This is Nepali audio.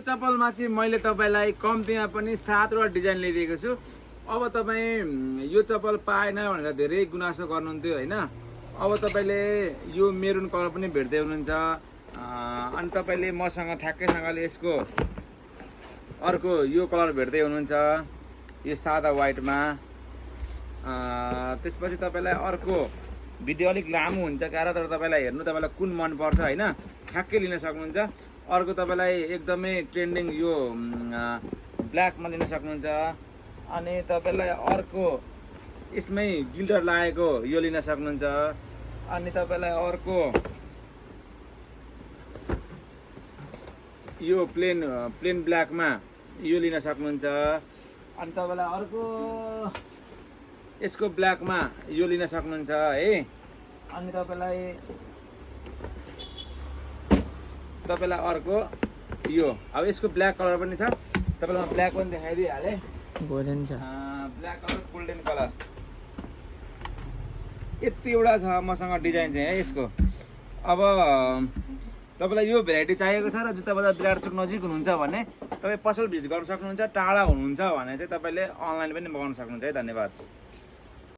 चप्पलमा चाहिँ मैले तपाईँलाई कम्तीमा पनि 7वटा डिजाइन ल्याइदिएको छु। अब तपाईँ यो चप्पल पाएन भनेर धेरै गुनासो गर्नुहुन्थ्यो होइन। अब तपाईँले यो मेरुन कलर पनि भेट्दै हुनुहुन्छ। अनि तपाईँले मसँग ठ्याक्कैसँगले यसको अर्को यो कलर भेट्दै हुनुहुन्छ, यो सादा वाइटमा। त्यसपछि तपाईँलाई अर्को भिडियो अलिक लामो हुन्छ कारण तर तपाईँलाई हेर्नु तपाईँलाई कुन मनपर्छ होइन ठ्याक्कै लिन सक्नुहुन्छ। अर्को तपाईँलाई एकदमै ट्रेन्डिङ यो ब्ल्याकमा लिन सक्नुहुन्छ। अनि तपाईँलाई अर्को यसमै गिल्टर लागेको यो लिन सक्नुहुन्छ। अनि तपाईँलाई अर्को यो प्लेन ब्ल्याकमा यो लिन सक्नुहुन्छ। अनि तपाईँलाई अर्को यसको ब्ल्याकमा यो लिन सक्नुहुन्छ है। अनि तपाईँलाई अर्को यो अब यसको ब्ल्याक कलर पनि छ, तपाईँलाई म ब्ल्याक पनि देखाइदिइहालेँ। गोल्डन छ, ब्ल्याक कलर गोल्डन कलर यतिवटा छ मसँग डिजाइन चाहिँ है यसको। अब तपाईँलाई यो भेराइटी चाहिएको छ र जुत्ता बजार विराटचोक नजिक हुनुहुन्छ भने तपाईँ पसल भिजिट गर्न सक्नुहुन्छ। टाढा हुनुहुन्छ भने चाहिँ तपाईँले अनलाइन पनि मगाउन सक्नुहुन्छ है। धन्यवाद।